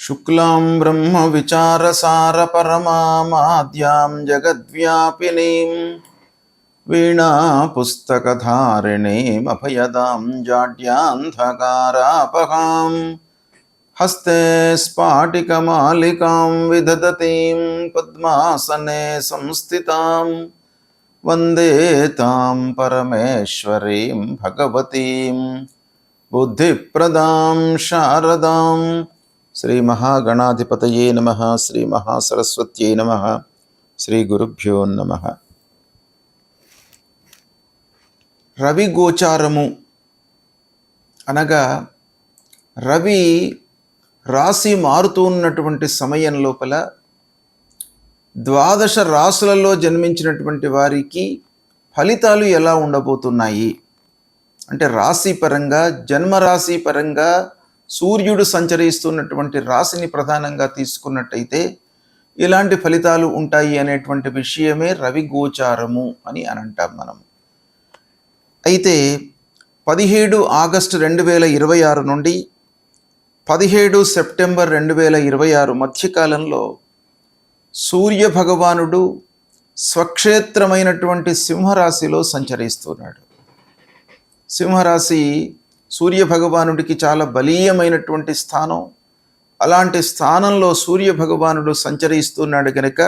శుక్లాం బ్రహ్మ విచారసార పరమామాద్యాం జగద్వ్యాపినీం వీణా పుస్తకధారిణీం అభయదాం జాడ్యాంధకారాపహాం హస్తే స్ఫాటికమాలికాం విదదతీం పద్మాసనే సంస్థితాం వందే తాం పరమేశ్వరీం భగవతీం బుద్ధిప్రదాం శారదాం. శ్రీ మహాగణాధిపతయే నమః. శ్రీ మహాసరస్వత్యై నమః. శ్రీ గురుభ్యో నమః. రవి గోచారము అనగా రవి రాశి మారుతున్నటువంటి సమయం లోపల ద్వాదశ రాశులలో జన్మించినటువంటి వారికి ఫలితాలు ఎలా ఉండబోతున్నాయి అంటే రాశి పరంగా, జన్మరాశి పరంగా సూర్యుడు సంచరిస్తున్నటువంటి రాశిని ప్రధానంగా తీసుకున్నట్టయితే ఇలాంటి ఫలితాలు ఉంటాయి అనేటువంటి విషయమే రవి గోచారము అని అంటాం మనం. అయితే 17 ఆగస్టు 2026 నుండి 17 సెప్టెంబర్ 2026 మధ్యకాలంలో సూర్య భగవానుడు స్వక్షేత్రమైనటువంటి సింహరాశిలో సంచరిస్తున్నాడు. సింహరాశి సూర్య భగవానుడికి చాలా బలీయమైనటువంటి స్థానం. అలాంటి స్థానంలో సూర్య భగవానుడు సంచరిస్తున్నాడు కనుక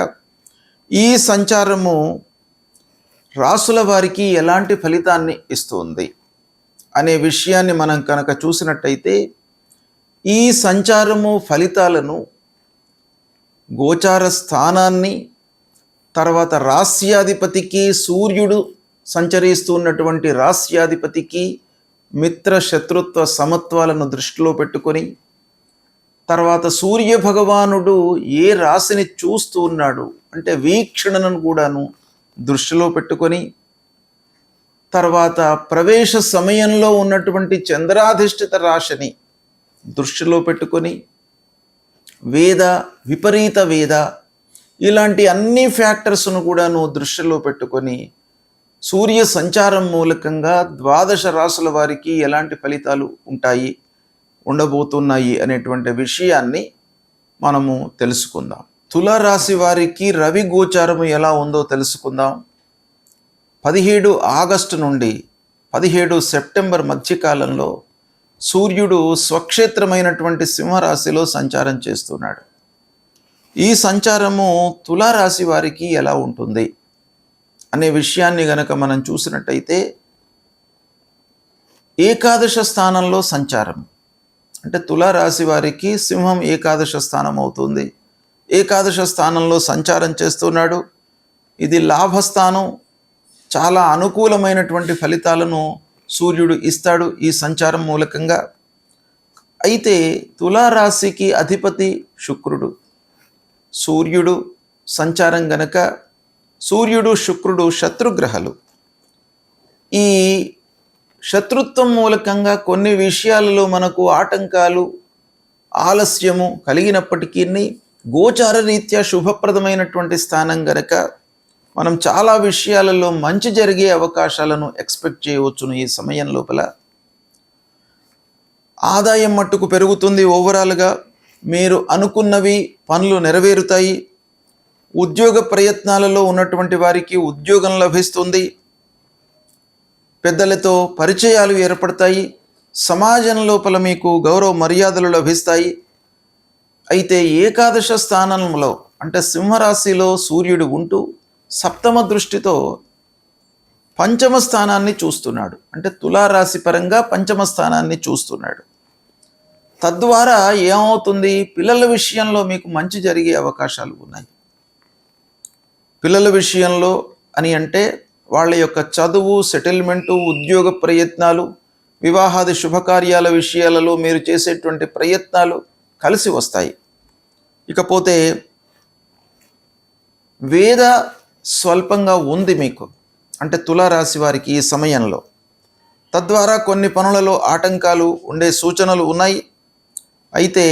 ఈ సంచారము రాసుల వారికి ఎలాంటి ఫలితాన్ని ఇస్తుంది అనే విషయాన్ని మనం కనుక చూసినట్టయితే ఈ సంచారము ఫలితాలను గోచార స్థానాన్ని, తర్వాత రాస్యాధిపతికి, సూర్యుడు సంచరిస్తున్నటువంటి రాస్యాధిపతికి మిత్ర శత్రుత్వ సమత్వాలను దృష్టిలో పెట్టుకొని, తర్వాత సూర్య భగవానుడు ఏ రాశిని చూస్తూ ఉన్నాడు అంటే వీక్షణను కూడాను దృష్టిలో పెట్టుకొని, తర్వాత ప్రవేశ సమయంలో ఉన్నటువంటి చంద్రాధిష్ఠిత రాశిని దృష్టిలో పెట్టుకొని, వేద, విపరీత వేద ఇలాంటి అన్ని ఫ్యాక్టర్స్ను కూడాను దృష్టిలో పెట్టుకొని సూర్య సంచారం మూలకంగా ద్వాదశ రాశుల వారికి ఎలాంటి ఫలితాలు ఉండబోతున్నాయి అనేటువంటి విషయాన్ని మనము తెలుసుకుందాం. తులారాశి వారికి రవి గోచారము ఎలా ఉందో తెలుసుకుందాం. 17 ఆగస్టు నుండి 17 సెప్టెంబర్ మధ్యకాలంలో సూర్యుడు స్వక్షేత్రమైనటువంటి సింహరాశిలో సంచారం చేస్తున్నాడు. ఈ సంచారము తులారాశి వారికి ఎలా ఉంటుంది అనే విషయాన్ని గనక మనం చూసినట్టయితే ఏకాదశ స్థానంలో సంచారం అంటే తులారాశి వారికి సింహం ఏకాదశ స్థానం అవుతుంది. ఏకాదశ స్థానంలో సంచారం చేస్తున్నాడు. ఇది లాభస్థానం. చాలా అనుకూలమైనటువంటి ఫలితాలను సూర్యుడు ఇస్తాడు ఈ సంచారం మూలకంగా. అయితే తులారాశికి అధిపతి శుక్రుడు. సూర్యుడు సంచారం గనక సూర్యుడు, శుక్రుడు శత్రుగ్రహాలు. ఈ శత్రుత్వం మూలకంగా కొన్ని విషయాలలో మనకు ఆటంకాలు, ఆలస్యము కలిగినప్పటికీ గోచార రీత్యా శుభప్రదమైనటువంటి స్థానం గనక మనం చాలా విషయాలలో మంచి జరిగే అవకాశాలను ఎక్స్పెక్ట్ చేయవచ్చును. ఈ సమయం లోపల ఆదాయం మట్టుకు పెరుగుతుంది. ఓవరాల్గా మీరు అనుకున్నవి పనులు నెరవేరుతాయి. ఉద్యోగ ప్రయత్నాలలో ఉన్నటువంటి వారికి ఉద్యోగం లభిస్తుంది. పెద్దలతో పరిచయాలు ఏర్పడతాయి. సమాజం లోపల మీకు గౌరవ మర్యాదలు లభిస్తాయి. అయితే ఏకాదశ స్థానంలో అంటే సింహరాశిలో సూర్యుడు ఉంటూ సప్తమ దృష్టితో పంచమ స్థానాన్ని చూస్తున్నాడు. అంటే తులారాశి పరంగా పంచమ స్థానాన్ని చూస్తున్నాడు. తద్వారా ఏమవుతుంది, పిల్లల విషయంలో మీకు మంచి జరిగే అవకాశాలు ఉన్నాయి. పిల్లల విషయంలో అని అంటే వాళ్ళ యొక్క చదువు, సెటిల్మెంటు, ఉద్యోగ ప్రయత్నాలు, వివాహాది శుభకార్యాల విషయాలలో మీరు చేసేటువంటి ప్రయత్నాలు కలిసి వస్తాయి. ఇకపోతే వేద స్వల్పంగా ఉంది మీకు అంటే తులారాశి వారికి ఈ సమయంలో. తద్వారా కొన్ని పనులలో ఆటంకాలు ఉండే సూచనలు ఉన్నాయి. అయితే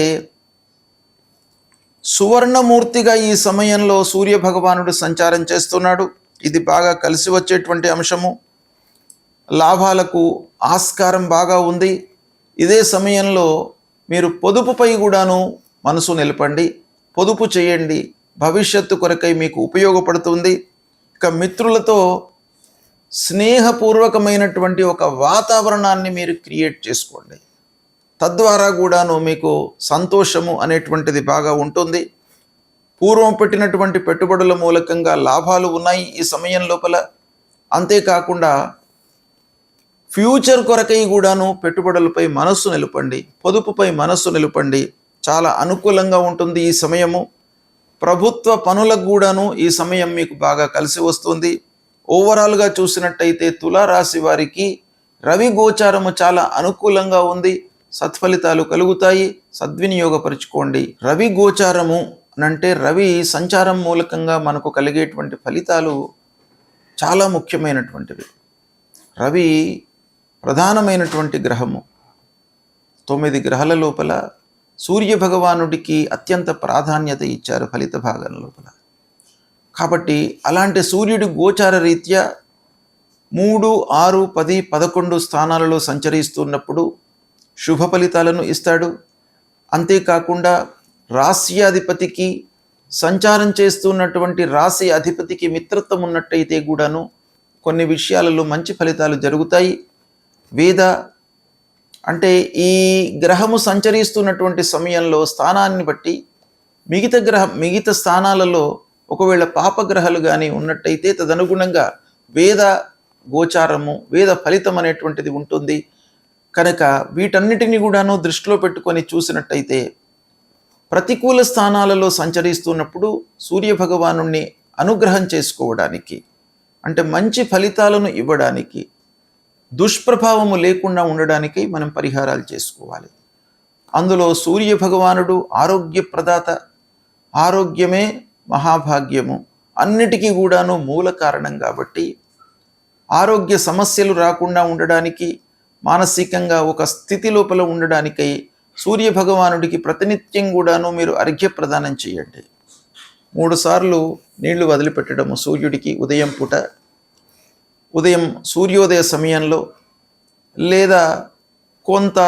సువర్ణమూర్తిగా ఈ సమయంలో సూర్య భగవానుడు సంచారం చేస్తున్నాడు. ఇది బాగా కలిసి వచ్చేటువంటి అంశము. లాభాలకు ఆస్కారం బాగా ఉంది. ఇదే సమయంలో మీరు పొదుపుపై కూడాను మనసు నిలపండి, పొదుపు చేయండి, భవిష్యత్తు కొరకై మీకు ఉపయోగపడుతుంది. ఇక మిత్రులతో స్నేహపూర్వకమైనటువంటి ఒక వాతావరణాన్ని మీరు క్రియేట్ చేసుకోండి. తద్వారా కూడాను మీకు సంతోషము అనేటువంటిది బాగా ఉంటుంది. పూర్వం పెట్టినటువంటి పెట్టుబడుల మూలకంగా లాభాలు ఉన్నాయి ఈ సమయం లోపల. అంతేకాకుండా ఫ్యూచర్ కొరకై కూడాను పెట్టుబడులపై మనస్సు నిలపండి, పొదుపుపై మనస్సు నిలపండి. చాలా అనుకూలంగా ఉంటుంది ఈ సమయము. ప్రభుత్వ పనులకు కూడాను ఈ సమయం మీకు బాగా కలిసి వస్తుంది. ఓవరాల్గా చూసినట్టయితే తులారాశి వారికి రవి గోచారము చాలా అనుకూలంగా ఉంది. సత్ఫలితాలు కలుగుతాయి, సద్వినియోగపరుచుకోండి. రవి గోచారము అంటే రవి సంచారం మూలకంగా మనకు కలిగేటువంటి ఫలితాలు చాలా ముఖ్యమైనటువంటివి. రవి ప్రధానమైనటువంటి గ్రహము. 9 గ్రహాల లోపల సూర్య భగవానుడికి అత్యంత ప్రాధాన్యత ఇచ్చారు ఫలిత భాగం లోపల. కాబట్టి అలాంటి సూర్యుడి గోచార రీత్యా 3, 6, 10, 11 స్థానాలలో సంచరిస్తున్నప్పుడు శుభ ఫలితాలను ఇస్తాడు. అంతేకాకుండా రాశ్యాధిపతికి సంచారం చేస్తున్నటువంటి రాశి అధిపతికి మిత్రత్వం ఉన్నట్టయితే కూడాను కొన్ని విషయాలలో మంచి ఫలితాలు జరుగుతాయి. అంటే ఈ గ్రహము సంచరిస్తున్నటువంటి సమయంలో స్థానాన్ని బట్టి మిగతా స్థానాలలో ఒకవేళ పాపగ్రహాలు కానీ ఉన్నట్టయితే తదనుగుణంగా వేద గోచారము, వేద ఫలితం అనేటువంటిది ఉంటుంది. కనుక వీటన్నిటిని కూడాను దృష్టిలో పెట్టుకొని చూసినట్టయితే ప్రతికూల స్థానాలలో సంచరిస్తున్నప్పుడు సూర్యభగవాను అనుగ్రహం చేసుకోవడానికి, అంటే మంచి ఫలితాలను ఇవ్వడానికి, దుష్ప్రభావము లేకుండా ఉండడానికి మనం పరిహారాలు చేసుకోవాలి. అందులో సూర్యభగవానుడు ఆరోగ్యప్రదాత, ఆరోగ్యమే మహాభాగ్యము, అన్నిటికీ కూడాను మూల కారణం. కాబట్టి ఆరోగ్య సమస్యలు రాకుండా ఉండడానికి, మానసికంగా ఒక స్థితి లోపల ఉండడానికై సూర్యభగవానుడికి ప్రతినిత్యం కూడాను మీరు అర్ఘ్య ప్రదానం చేయండి. 3 సార్లు నీళ్లు వదిలిపెట్టడము సూర్యుడికి ఉదయం పూట, ఉదయం సూర్యోదయ సమయంలో, లేదా కొంత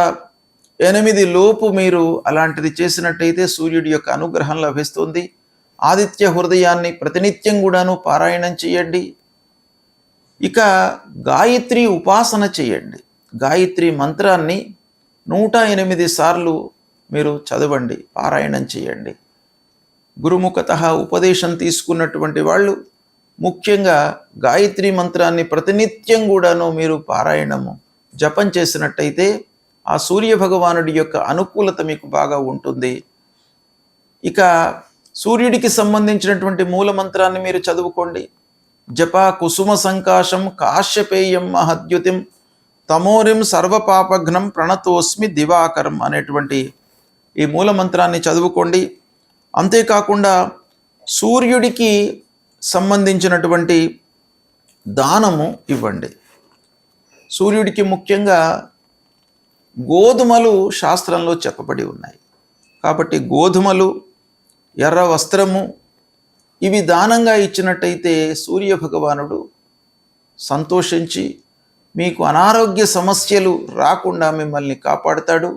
8 లోపు మీరు అలాంటిది చేసినట్టయితే సూర్యుడి యొక్క అనుగ్రహం లభిస్తుంది. ఆదిత్య హృదయాన్ని ప్రతినిత్యం కూడాను పారాయణం చేయండి. ఇక గాయత్రి ఉపాసన చేయండి. గాయత్రి మంత్రాన్ని 108 సార్లు మీరు చదవండి, పారాయణం చేయండి. గురుముఖత ఉపదేశం తీసుకున్నటువంటి వాళ్ళు ముఖ్యంగా గాయత్రి మంత్రాన్ని ప్రతినిత్యం కూడాను మీరు పారాయణము, జపం చేసినట్టయితే ఆ సూర్యభగవానుడి యొక్క అనుకూలత మీకు బాగా ఉంటుంది. ఇక సూర్యుడికి సంబంధించినటువంటి మూల మంత్రాన్ని మీరు చదువుకోండి. జప కుసుమ సంకాశం కాశ్యపేయం మహద్యుతిం తమోరిం సర్వపాపఘ్నం ప్రణతోస్మి దివాకరం అనేటువంటి ఈ మూల మంత్రాన్ని చదువుకోండి. అంతేకాకుండా సూర్యుడికి సంబంధించినటువంటి దానము ఇవ్వండి. సూర్యుడికి ముఖ్యంగా గోధుమలు శాస్త్రంలో చెప్పబడి ఉన్నాయి. కాబట్టి గోధుమలు, ఎర్ర వస్త్రము ఇవి దానంగా ఇచ్చినట్టయితే సూర్యభగవానుడు సంతోషించి మీకు అనారోగ్య సమస్యలు రాకుండా మిమ్మల్ని కాపాడుతాడు.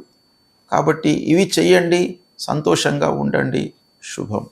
కాబట్టి ఇవి చెయ్యండి, సంతోషంగా ఉండండి. శుభం.